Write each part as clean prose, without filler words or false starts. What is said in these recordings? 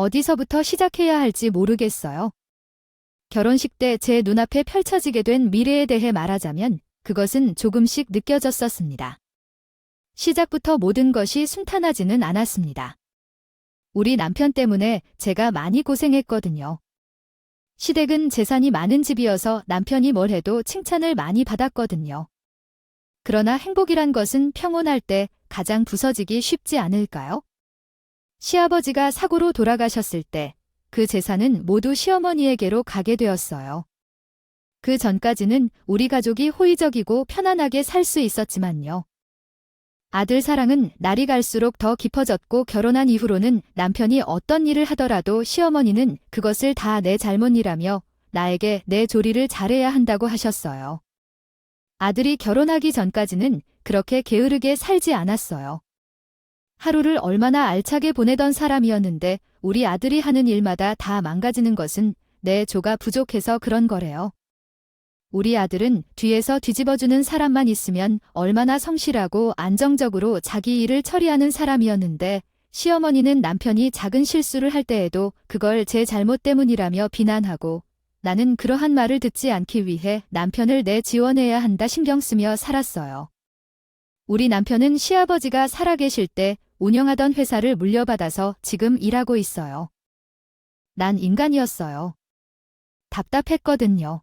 어디서부터 시작해야 할지 모르겠어요. 결혼식 때 제 눈앞에 펼쳐지게 된 미래에 대해 말하자면 그것은 조금씩 느껴졌었습니다. 시작부터 모든 것이 순탄하지는 않았습니다. 우리 남편 때문에 제가 많이 고생했거든요. 시댁은 재산이 많은 집이어서 남편이 뭘 해도 칭찬을 많이 받았거든요. 그러나 행복이란 것은 평온할 때 가장 부서지기 쉽지 않을까요? 시아버지가 사고로 돌아가셨을 때 그 재산은 모두 시어머니에게로 가게 되었어요. 그 전까지는 우리 가족이 호의적이고 편안하게 살 수 있었지만요. 아들 사랑은 날이 갈수록 더 깊어졌고 결혼한 이후로는 남편이 어떤 일을 하더라도 시어머니는 그것을 다 내 잘못이라며 나에게 내 조리를 잘해야 한다고 하셨어요. 아들이 결혼하기 전까지는 그렇게 게으르게 살지 않았어요. 하루를 얼마나 알차게 보내던 사람이었는데 우리 아들이 하는 일마다 다 망가지는 것은 내 조가 부족해서 그런 거래요. 우리 아들은 뒤에서 뒤집어주는 사람만 있으면 얼마나 성실하고 안정적으로 자기 일을 처리하는 사람이었는데 시어머니는 남편이 작은 실수를 할 때에도 그걸 제 잘못 때문이라며 비난하고 나는 그러한 말을 듣지 않기 위해 남편을 내 지원해야 한다 신경 쓰며 살았어요. 우리 남편은 시아버지가 살아계실 때 운영하던 회사를 물려받아서 지금 일하고 있어요. 난 인간이었어요. 답답했거든요.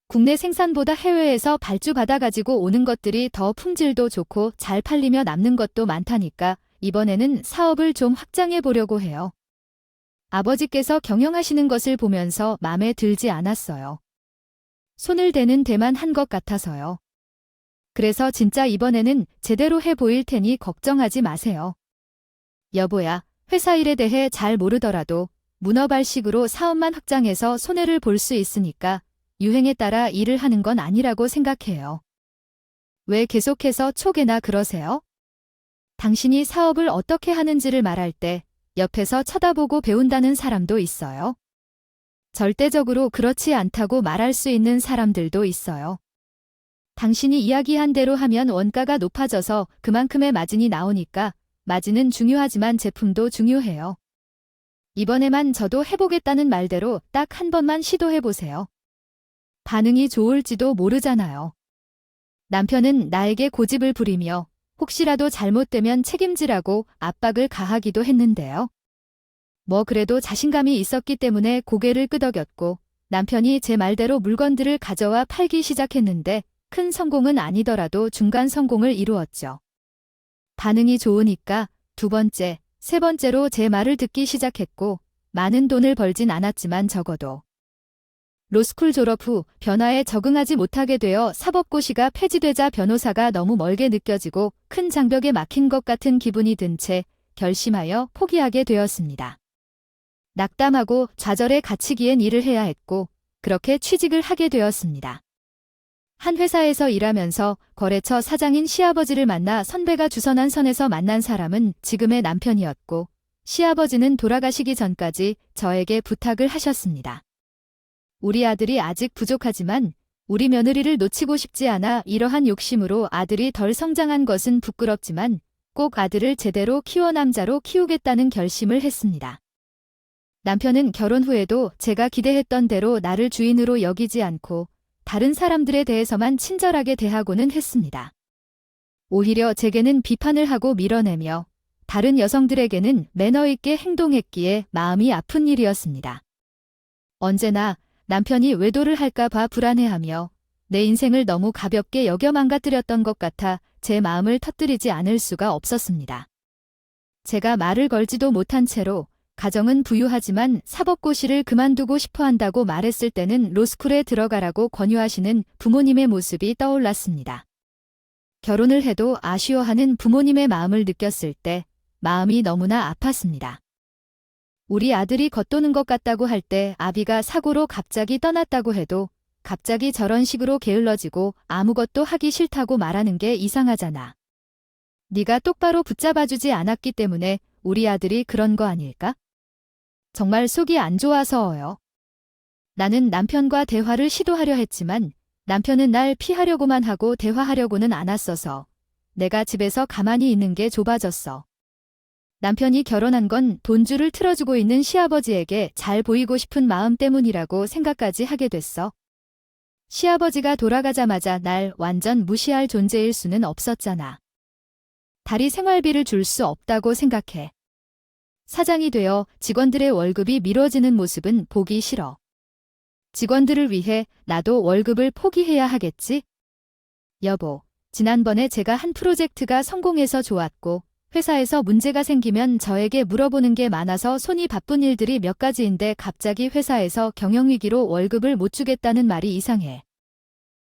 국내 생산보다 해외에서 발주받아가지고 오는 것들이 더 품질도 좋고 잘 팔리며 남는 것도 많다니까 이번에는 사업을 좀 확장해 보려고 해요. 아버지께서 경영하시는 것을 보면서 마음에 들지 않았어요. 손을 대는 데만 한 것 같아서요. 그래서 진짜 이번에는 제대로 해 보일 테니 걱정하지 마세요. 여보야, 회사 일에 대해 잘 모르더라도 문어발식으로 사업만 확장해서 손해를 볼 수 있으니까 유행에 따라 일을 하는 건 아니라고 생각해요. 왜 계속해서 촉에나 그러세요? 당신이 사업을 어떻게 하는지를 말할 때 옆에서 쳐다보고 배운다는 사람도 있어요. 절대적으로 그렇지 않다고 말할 수 있는 사람들도 있어요. 당신이 이야기한 대로 하면 원가가 높아져서 그만큼의 마진이 나오니까 마진은 중요하지만 제품도 중요해요. 이번에만 저도 해보겠다는 말대로 딱 한 번만 시도해보세요. 반응이 좋을지도 모르잖아요. 남편은 나에게 고집을 부리며 혹시라도 잘못되면 책임지라고 압박을 가하기도 했는데요. 뭐 그래도 자신감이 있었기 때문에 고개를 끄덕였고 남편이 제 말대로 물건들을 가져와 팔기 시작했는데 큰 성공은 아니더라도 중간 성공을 이루었죠. 반응이 좋으니까 두 번째, 세 번째로 제 말을 듣기 시작했고 많은 돈을 벌진 않았지만 적어도 로스쿨 졸업 후 변화에 적응하지 못하게 되어 사법고시가 폐지되자 변호사가 너무 멀게 느껴지고 큰 장벽에 막힌 것 같은 기분이 든 채 결심하여 포기하게 되었습니다. 낙담하고 좌절에 갇히기엔 일을 해야 했고 그렇게 취직을 하게 되었습니다. 한 회사에서 일하면서 거래처 사장인 시아버지를 만나 선배가 주선한 선에서 만난 사람은 지금의 남편이었고 시아버지는 돌아가시기 전까지 저에게 부탁을 하셨습니다. 우리 아들이 아직 부족하지만 우리 며느리를 놓치고 싶지 않아 이러한 욕심으로 아들이 덜 성장한 것은 부끄럽지만 꼭 아들을 제대로 키워 남자로 키우겠다는 결심을 했습니다. 남편은 결혼 후에도 제가 기대했던 대로 나를 주인으로 여기지 않고 다른 사람들에 대해서만 친절하게 대하고는 했습니다. 오히려 제게는 비판을 하고 밀어내며 다른 여성들에게는 매너 있게 행동했기에 마음이 아픈 일이었습니다. 언제나 남편이 외도를 할까 봐 불안해하며 내 인생을 너무 가볍게 여겨 망가뜨렸던 것 같아 제 마음을 터뜨리지 않을 수가 없었습니다. 제가 말을 걸지도 못한 채로 가정은 부유하지만 사법고시를 그만두고 싶어 한다고 말했을 때는 로스쿨에 들어가라고 권유하시는 부모님의 모습이 떠올랐습니다. 결혼을 해도 아쉬워하는 부모님의 마음을 느꼈을 때 마음이 너무나 아팠습니다. 우리 아들이 겉도는 것 같다고 할 때 아비가 사고로 갑자기 떠났다고 해도 갑자기 저런 식으로 게을러지고 아무것도 하기 싫다고 말하는 게 이상하잖아. 네가 똑바로 붙잡아주지 않았기 때문에 우리 아들이 그런 거 아닐까? 정말 속이 안 좋아서요. 나는 남편과 대화를 시도하려 했지만 남편은 날 피하려고만 하고 대화하려고는 않았어서 내가 집에서 가만히 있는 게 좁아졌어. 남편이 결혼한 건 돈줄을 틀어주고 있는 시아버지에게 잘 보이고 싶은 마음 때문이라고 생각까지 하게 됐어. 시아버지가 돌아가자마자 날 완전 무시할 존재일 수는 없었잖아. 달이 생활비를 줄 수 없다고 생각해. 사장이 되어 직원들의 월급이 미뤄지는 모습은 보기 싫어. 직원들을 위해 나도 월급을 포기해야 하겠지? 여보, 지난번에 제가 한 프로젝트가 성공해서 좋았고, 회사에서 문제가 생기면 저에게 물어보는 게 많아서 손이 바쁜 일들이 몇 가지인데 갑자기 회사에서 경영위기로 월급을 못 주겠다는 말이 이상해.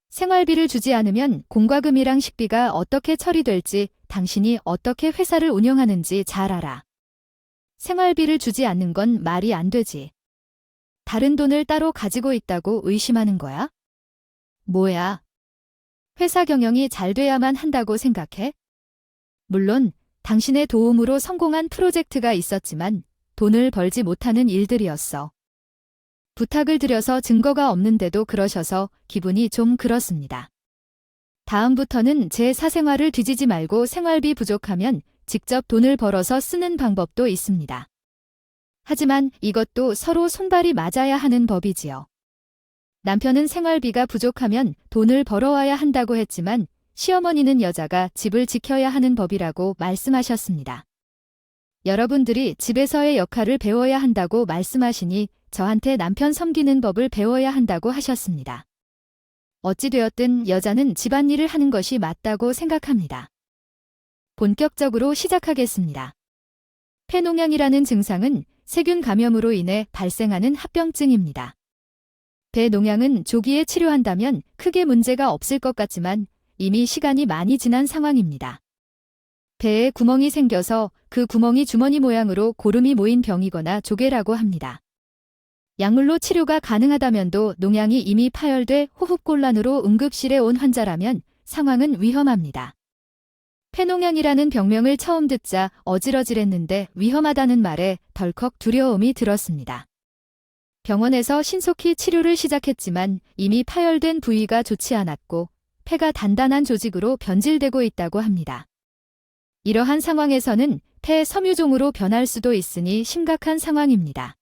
생활비를 주지 않으면 공과금이랑 식비가 어떻게 처리될지, 당신이 어떻게 회사를 운영하는지 잘 알아. 생활비를 주지 않는 건 말이 안 되지. 다른 돈을 따로 가지고 있다고 의심하는 거야? 뭐야? 회사 경영이 잘 돼야만 한다고 생각해? 물론 당신의 도움으로 성공한 프로젝트가 있었지만 돈을 벌지 못하는 일들이었어. 부탁을 드려서 증거가 없는데도 그러셔서 기분이 좀 그렇습니다. 다음부터는 제 사생활을 뒤지지 말고 생활비 부족하면 직접 돈을 벌어서 쓰는 방법도 있습니다. 하지만 이것도 서로 손발이 맞아야 하는 법이지요. 남편은 생활비가 부족하면 돈을 벌어와야 한다고 했지만 시어머니는 여자가 집을 지켜야 하는 법이라고 말씀하셨습니다. 여러분들이 집에서의 역할을 배워야 한다고 말씀하시니 저한테 남편 섬기는 법을 배워야 한다고 하셨습니다. 어찌되었든 여자는 집안일을 하는 것이 맞다고 생각합니다. 본격적으로 시작하겠습니다. 폐농양이라는 증상은 세균 감염으로 인해 발생하는 합병증입니다. 폐농양은 조기에 치료한다면 크게 문제가 없을 것 같지만 이미 시간이 많이 지난 상황입니다. 배에 구멍이 생겨서 그 구멍이 주머니 모양으로 고름이 모인 병이거나 조개라고 합니다. 약물로 치료가 가능하다면도 농양이 이미 파열돼 호흡곤란으로 응급실에 온 환자라면 상황은 위험합니다. 폐농양이라는 병명을 처음 듣자 어질어질했는데 위험하다는 말에 덜컥 두려움이 들었습니다. 병원에서 신속히 치료를 시작했지만 이미 파열된 부위가 좋지 않았고 폐가 단단한 조직으로 변질되고 있다고 합니다. 이러한 상황에서는 폐 섬유종으로 변할 수도 있으니 심각한 상황입니다.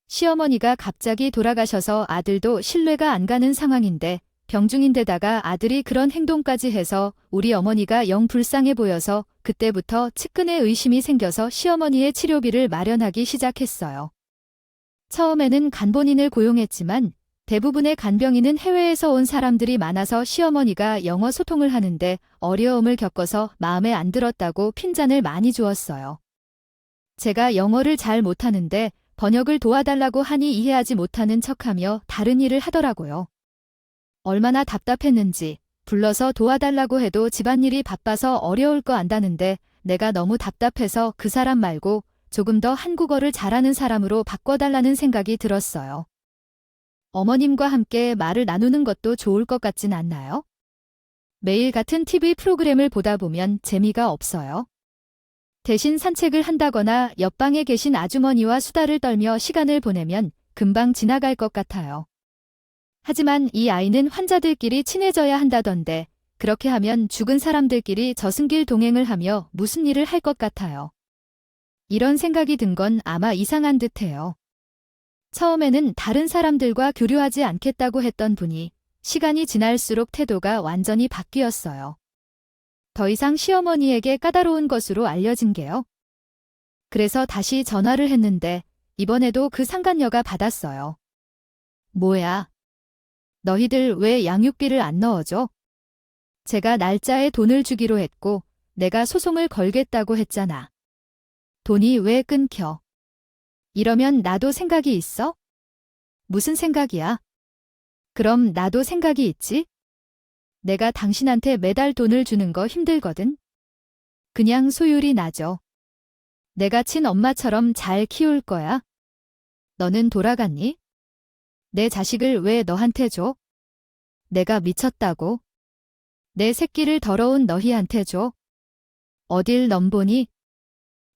시어머니가 갑자기 돌아가셔서 아들도 신뢰가 안 가는 상황인데 병중인데다가 아들이 그런 행동까지 해서 우리 어머니가 영 불쌍해 보여서 그때부터 측근의 의심이 생겨서 시어머니의 치료비를 마련하기 시작했어요. 처음에는 간본인을 고용했지만 대부분의 간병인은 해외에서 온 사람들이 많아서 시어머니가 영어 소통을 하는데 어려움을 겪어서 마음에 안 들었다고 핀잔을 많이 주었어요. 제가 영어를 잘 못하는데 번역을 도와달라고 하니 이해하지 못하는 척하며 다른 일을 하더라고요. 얼마나 답답했는지 불러서 도와달라고 해도 집안일이 바빠서 어려울 거 안다는데 내가 너무 답답해서 그 사람 말고 조금 더 한국어를 잘하는 사람으로 바꿔달라는 생각이 들었어요. 어머님과 함께 말을 나누는 것도 좋을 것 같진 않나요? 매일 같은 TV 프로그램을 보다 보면 재미가 없어요. 대신 산책을 한다거나 옆방에 계신 아주머니와 수다를 떨며 시간을 보내면 금방 지나갈 것 같아요. 하지만 이 아이는 환자들끼리 친해져야 한다던데 그렇게 하면 죽은 사람들끼리 저승길 동행을 하며 무슨 일을 할 것 같아요. 이런 생각이 든 건 아마 이상한 듯해요. 처음에는 다른 사람들과 교류하지 않겠다고 했던 분이 시간이 지날수록 태도가 완전히 바뀌었어요. 더 이상 시어머니에게 까다로운 것으로 알려진 게요. 그래서 다시 전화를 했는데 이번에도 그 상간녀가 받았어요. 뭐야? 너희들 왜 양육비를 안 넣어줘? 제가 날짜에 돈을 주기로 했고 내가 소송을 걸겠다고 했잖아. 돈이 왜 끊겨? 이러면 나도 생각이 있어? 무슨 생각이야? 그럼 나도 생각이 있지? 내가 당신한테 매달 돈을 주는 거 힘들거든. 그냥 소율이 나죠. 내가 친엄마처럼 잘 키울 거야. 너는 돌아갔니? 내 자식을 왜 너한테 줘? 내가 미쳤다고? 내 새끼를 더러운 너희한테 줘? 어딜 넘보니?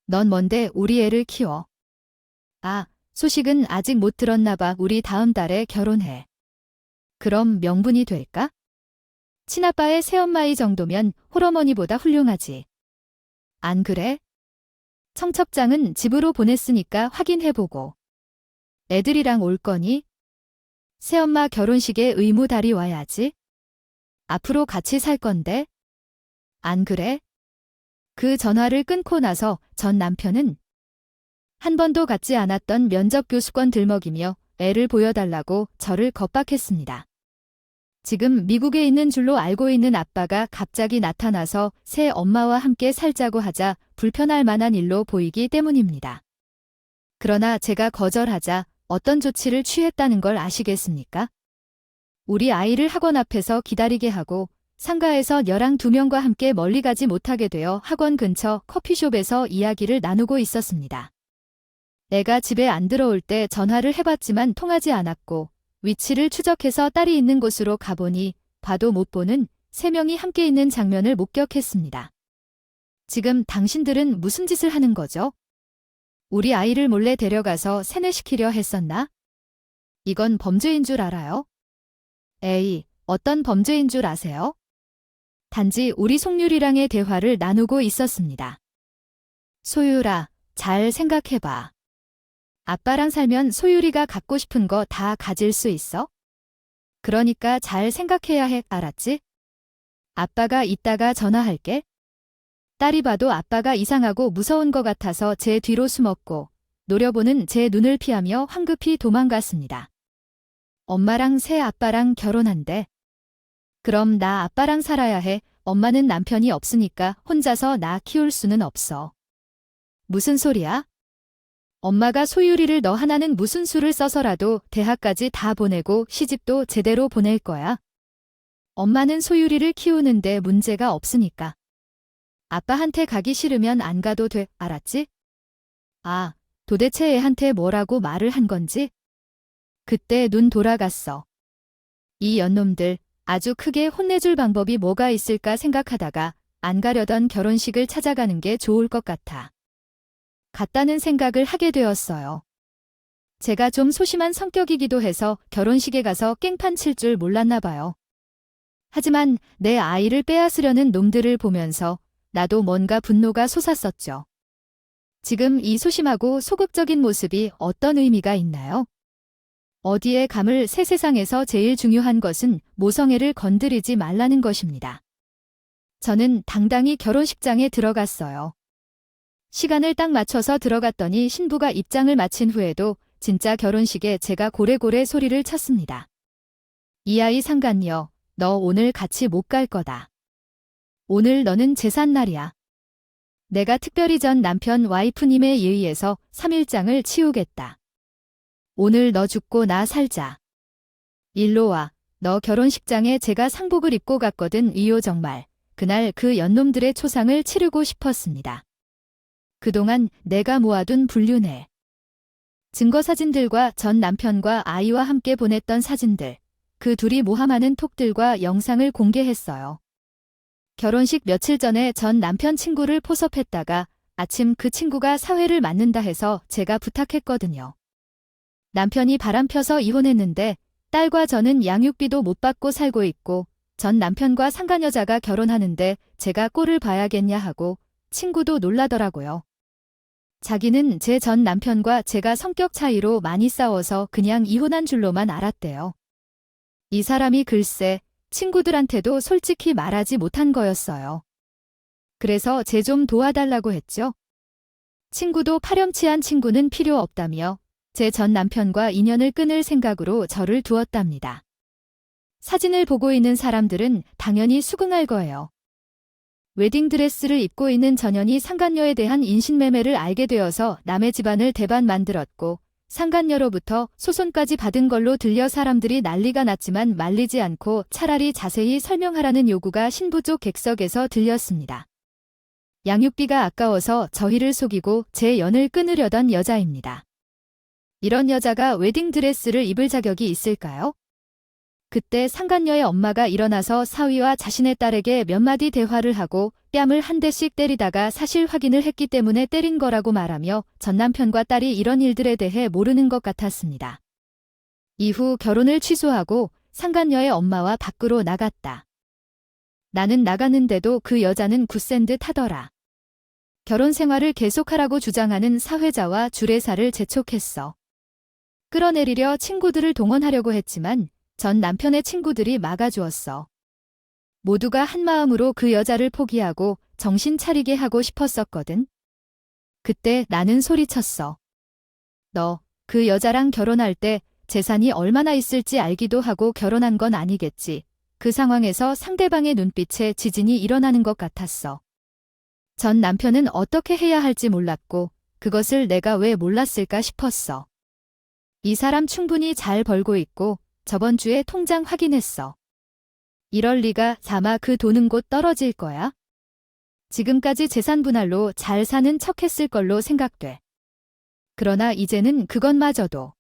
넌 뭔데 우리 애를 키워? 아, 소식은 아직 못 들었나 봐. 우리 다음 달에 결혼해. 그럼 명분이 될까? 친아빠의 새엄마이 정도면 홀어머니보다 훌륭하지. 안 그래? 청첩장은 집으로 보냈으니까 확인해보고. 애들이랑 올 거니? 새엄마 결혼식에 의무다리 와야지. 앞으로 같이 살 건데? 안 그래? 그 전화를 끊고 나서 전 남편은 한 번도 갖지 않았던 면접 교수권 들먹이며 애를 보여달라고 저를 겁박했습니다. 지금 미국에 있는 줄로 알고 있는 아빠가 갑자기 나타나서 새 엄마와 함께 살자고 하자 불편할 만한 일로 보이기 때문입니다. 그러나 제가 거절하자 어떤 조치를 취했다는 걸 아시겠습니까? 우리 아이를 학원 앞에서 기다리게 하고 상가에서 녀랑 2명과 함께 멀리 가지 못하게 되어 학원 근처 커피숍에서 이야기를 나누고 있었습니다. 애가 집에 안 들어올 때 전화를 해봤지만 통하지 않았고 위치를 추적해서 딸이 있는 곳으로 가보니 봐도 못 보는 3명이 함께 있는 장면을 목격했습니다. 지금 당신들은 무슨 짓을 하는 거죠? 우리 아이를 몰래 데려가서 세뇌시키려 했었나? 이건 범죄인 줄 알아요? 에이, 어떤 범죄인 줄 아세요? 단지 우리 송유리랑의 대화를 나누고 있었습니다. 소유라, 잘 생각해봐. 아빠랑 살면 소유리가 갖고 싶은 거 다 가질 수 있어? 그러니까 잘 생각해야 해, 알았지? 아빠가 이따가 전화할게. 딸이 봐도 아빠가 이상하고 무서운 것 같아서 제 뒤로 숨었고 노려보는 제 눈을 피하며 황급히 도망갔습니다. 엄마랑 새 아빠랑 결혼한대. 그럼 나 아빠랑 살아야 해. 엄마는 남편이 없으니까 혼자서 나 키울 수는 없어. 무슨 소리야? 엄마가 소유리를 너 하나는 무슨 수를 써서라도 대학까지 다 보내고 시집도 제대로 보낼 거야. 엄마는 소유리를 키우는데 문제가 없으니까. 아빠한테 가기 싫으면 안 가도 돼, 알았지? 아, 도대체 애한테 뭐라고 말을 한 건지? 그때 눈 돌아갔어. 이 연놈들 아주 크게 혼내줄 방법이 뭐가 있을까 생각하다가 안 가려던 결혼식을 찾아가는 게 좋을 것 같아. 갔다는 생각을 하게 되었어요. 제가 좀 소심한 성격이기도 해서 결혼식에 가서 깽판 칠 줄 몰랐나 봐요. 하지만 내 아이를 빼앗으려는 놈들을 보면서 나도 뭔가 분노가 솟았었죠. 지금 이 소심하고 소극적인 모습이 어떤 의미가 있나요? 어디에 감을 새 세상에서 제일 중요한 것은 모성애를 건드리지 말라는 것입니다. 저는 당당히 결혼식장에 들어갔어요. 시간을 딱 맞춰서 들어갔더니 신부가 입장을 마친 후에도 진짜 결혼식에 제가 고래고래 소리를 쳤습니다. 이 아이 상간녀, 너 오늘 같이 못 갈 거다. 오늘 너는 제삿날이야. 내가 특별히 전 남편 와이프님에 의해서 3일장을 치우겠다. 오늘 너 죽고 나 살자. 일로 와. 너 결혼식장에 제가 상복을 입고 갔거든. 이요 정말. 그날 그 연놈들의 초상을 치르고 싶었습니다. 그동안 내가 모아둔 불륜의 증거사진들과 전 남편과 아이와 함께 보냈던 사진들, 그 둘이 모함하는 톡들과 영상을 공개했어요. 결혼식 며칠 전에 전 남편 친구를 포섭했다가 아침 그 친구가 사회를 맡는다 해서 제가 부탁했거든요. 남편이 바람펴서 이혼했는데 딸과 저는 양육비도 못 받고 살고 있고 전 남편과 상간여자가 결혼하는데 제가 꼴을 봐야겠냐 하고 친구도 놀라더라고요. 자기는 제 전 남편과 제가 성격 차이로 많이 싸워서 그냥 이혼한 줄로만 알았대요. 이 사람이 글쎄 친구들한테도 솔직히 말하지 못한 거였어요. 그래서 제 좀 도와달라고 했죠. 친구도 파렴치한 친구는 필요 없다며 제 전 남편과 인연을 끊을 생각으로 저를 두었답니다. 사진을 보고 있는 사람들은 당연히 수긍할 거예요. 웨딩드레스를 입고 있는 전현이 상간녀에 대한 인신매매를 알게 되어서 남의 집안을 대반 만들었고 상간녀로부터 소송까지 받은 걸로 들려 사람들이 난리가 났지만 말리지 않고 차라리 자세히 설명하라는 요구가 신부 쪽 객석에서 들렸습니다. 양육비가 아까워서 저희를 속이고 제 연을 끊으려던 여자입니다. 이런 여자가 웨딩드레스를 입을 자격이 있을까요? 그때 상간녀의 엄마가 일어나서 사위와 자신의 딸에게 몇 마디 대화를 하고 뺨을 한 대씩 때리다가 사실 확인을 했기 때문에 때린 거라고 말하며 전 남편과 딸이 이런 일들에 대해 모르는 것 같았습니다. 이후 결혼을 취소하고 상간녀의 엄마와 밖으로 나갔다. 나는 나갔는데도 그 여자는 굳센 듯 하더라. 결혼 생활을 계속하라고 주장하는 사회자와 주례사를 재촉했어. 끌어내리려 친구들을 동원하려고 했지만 전 남편의 친구들이 막아주었어. 모두가 한마음으로 그 여자를 포기하고 정신 차리게 하고 싶었었거든. 그때 나는 소리쳤어. 너, 그 여자랑 결혼할 때 재산이 얼마나 있을지 알기도 하고 결혼한 건 아니겠지. 그 상황에서 상대방의 눈빛에 지진이 일어나는 것 같았어. 전 남편은 어떻게 해야 할지 몰랐고 그것을 내가 왜 몰랐을까 싶었어. 이 사람 충분히 잘 벌고 있고 저번 주에 통장 확인했어. 이럴 리가. 아마 그 돈은 곧 떨어질 거야. 지금까지 재산 분할로 잘 사는 척했을 걸로 생각돼. 그러나 이제는 그것마저도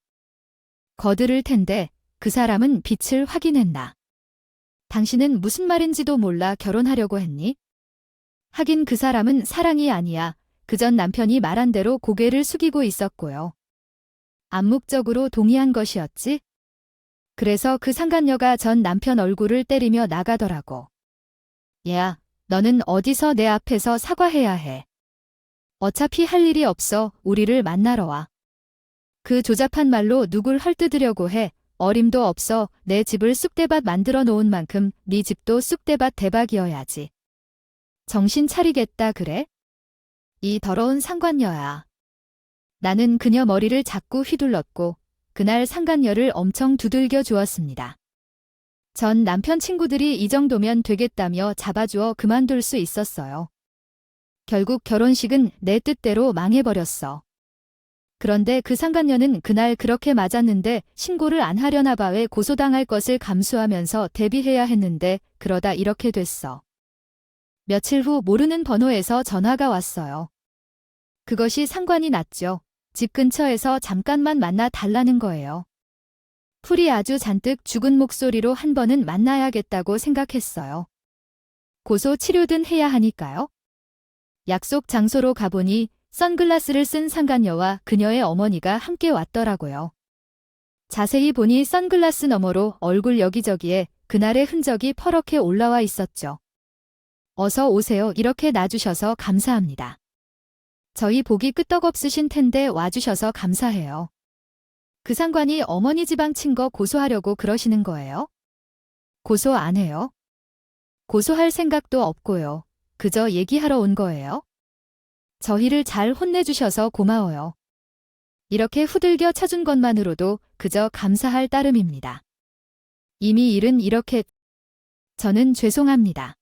거두를 텐데 그 사람은 빛을 확인했나. 당신은 무슨 말인지도 몰라 결혼하려고 했니? 하긴 그 사람은 사랑이 아니야. 그전 남편이 말한 대로 고개를 숙이고 있었고요. 암묵적으로 동의한 것이었지? 그래서 그 상간녀가 전 남편 얼굴을 때리며 나가더라고. 야, 너는 어디서 내 앞에서 사과해야 해. 어차피 할 일이 없어. 우리를 만나러 와. 그 조잡한 말로 누굴 헐뜯으려고 해. 어림도 없어. 내 집을 쑥대밭 만들어 놓은 만큼 네 집도 쑥대밭 대박이어야지. 정신 차리겠다 그래? 이 더러운 상관녀야. 나는 그녀 머리를 자꾸 휘둘렀고 그날 상간녀를 엄청 두들겨 주었습니다. 전 남편 친구들이 이 정도면 되겠다며 잡아주어 그만둘 수 있었어요. 결국 결혼식은 내 뜻대로 망해버렸어. 그런데 그 상간녀는 그날 그렇게 맞았는데 신고를 안 하려나 봐. 왜 고소당할 것을 감수하면서 대비해야 했는데 그러다 이렇게 됐어. 며칠 후 모르는 번호에서 전화가 왔어요. 그것이 상관이 났죠. 집 근처에서 잠깐만 만나 달라는 거예요. 풀이 아주 잔뜩 죽은 목소리로 한 번은 만나야겠다고 생각했어요. 고소 치료든 해야 하니까요. 약속 장소로 가보니 선글라스를 쓴 상간녀와 그녀의 어머니가 함께 왔더라고요. 자세히 보니 선글라스 너머로 얼굴 여기저기에 그날의 흔적이 퍼렇게 올라와 있었죠. 어서 오세요. 이렇게 놔주셔서 감사합니다. 저희 보기 끄떡없으신 텐데 와주셔서 감사해요. 그 상관이 어머니 지방 친 거 고소하려고 그러시는 거예요? 고소 안 해요? 고소할 생각도 없고요. 그저 얘기하러 온 거예요. 저희를 잘 혼내주셔서 고마워요. 이렇게 후들겨 쳐준 것만으로도 그저 감사할 따름입니다. 이미 일은 이렇게. 저는 죄송합니다.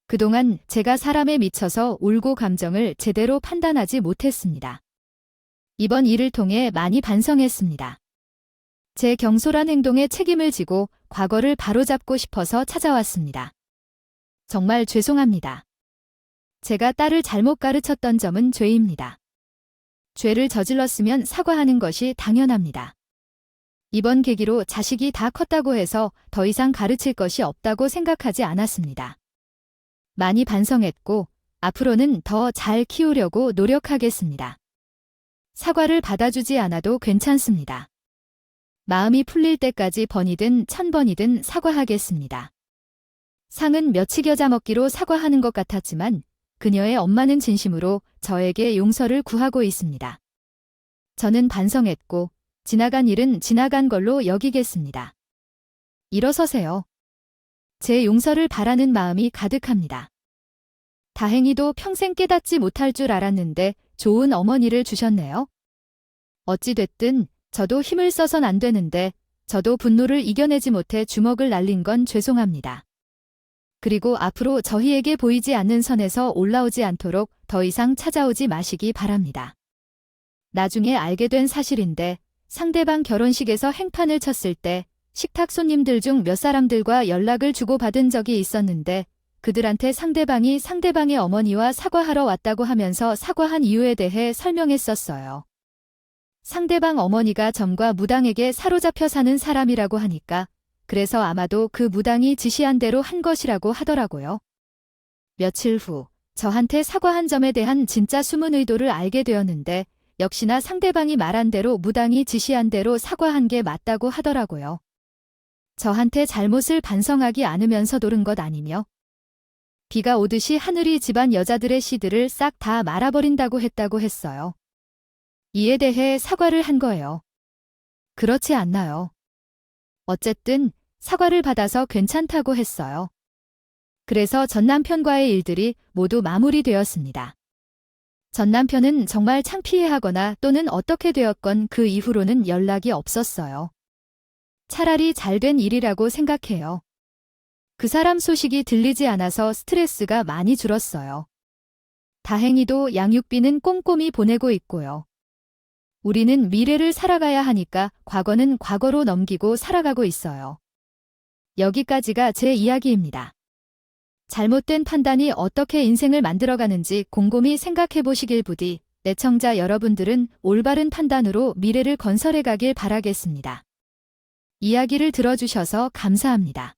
그동안 제가 사람에 미쳐서 울고 감정을 제대로 판단하지 못했습니다. 이번 일을 통해 많이 반성했습니다. 제 경솔한 행동에 책임을 지고 과거를 바로잡고 싶어서 찾아왔습니다. 정말 죄송합니다. 제가 딸을 잘못 가르쳤던 점은 죄입니다. 죄를 저질렀으면 사과하는 것이 당연합니다. 이번 계기로 자식이 다 컸다고 해서 더 이상 가르칠 것이 없다고 생각하지 않았습니다. 많이 반성했고 앞으로는 더 잘 키우려고 노력하겠습니다. 사과를 받아주지 않아도 괜찮습니다. 마음이 풀릴 때까지 번이든 1000번이든 사과하겠습니다. 상은 며칠 겨자먹기로 사과하는 것 같았지만 그녀의 엄마는 진심으로 저에게 용서를 구하고 있습니다. 저는 반성했고 지나간 일은 지나간 걸로 여기겠습니다. 일어서세요. 제 용서를 바라는 마음이 가득합니다. 다행히도 평생 깨닫지 못할 줄 알았는데 좋은 어머니를 주셨네요. 어찌됐든 저도 힘을 써선 안 되는데 저도 분노를 이겨내지 못해 주먹을 날린 건 죄송합니다. 그리고 앞으로 저희에게 보이지 않는 선에서 올라오지 않도록 더 이상 찾아오지 마시기 바랍니다. 나중에 알게 된 사실인데 상대방 결혼식에서 행판을 쳤을 때 식탁 손님들 중 몇 사람들과 연락을 주고받은 적이 있었는데 그들한테 상대방이 상대방의 어머니와 사과하러 왔다고 하면서 사과한 이유에 대해 설명했었어요. 상대방 어머니가 점과 무당에게 사로잡혀 사는 사람이라고 하니까 그래서 아마도 그 무당이 지시한 대로 한 것이라고 하더라고요. 며칠 후 저한테 사과한 점에 대한 진짜 숨은 의도를 알게 되었는데 역시나 상대방이 말한 대로 무당이 지시한 대로 사과한 게 맞다고 하더라고요. 저한테 잘못을 반성하기 않으면서 도른 것 아니며 비가 오듯이 하늘이 집안 여자들의 씨들을 싹 다 말아버린다고 했어요. 이에 대해 사과를 한 거예요. 그렇지 않나요? 어쨌든 사과를 받아서 괜찮다고 했어요. 그래서 전 남편과의 일들이 모두 마무리되었습니다. 전 남편은 정말 창피해하거나 또는 어떻게 되었건 그 이후로는 연락이 없었어요. 차라리 잘된 일이라고 생각해요. 그 사람 소식이 들리지 않아서 스트레스가 많이 줄었어요. 다행히도 양육비는 꼼꼼히 보내고 있고요. 우리는 미래를 살아가야 하니까 과거는 과거로 넘기고 살아가고 있어요. 여기까지가 제 이야기입니다. 잘못된 판단이 어떻게 인생을 만들어가는지 곰곰이 생각해 보시길 부디 애청자 여러분들은 올바른 판단으로 미래를 건설해 가길 바라겠습니다. 이야기를 들어주셔서 감사합니다.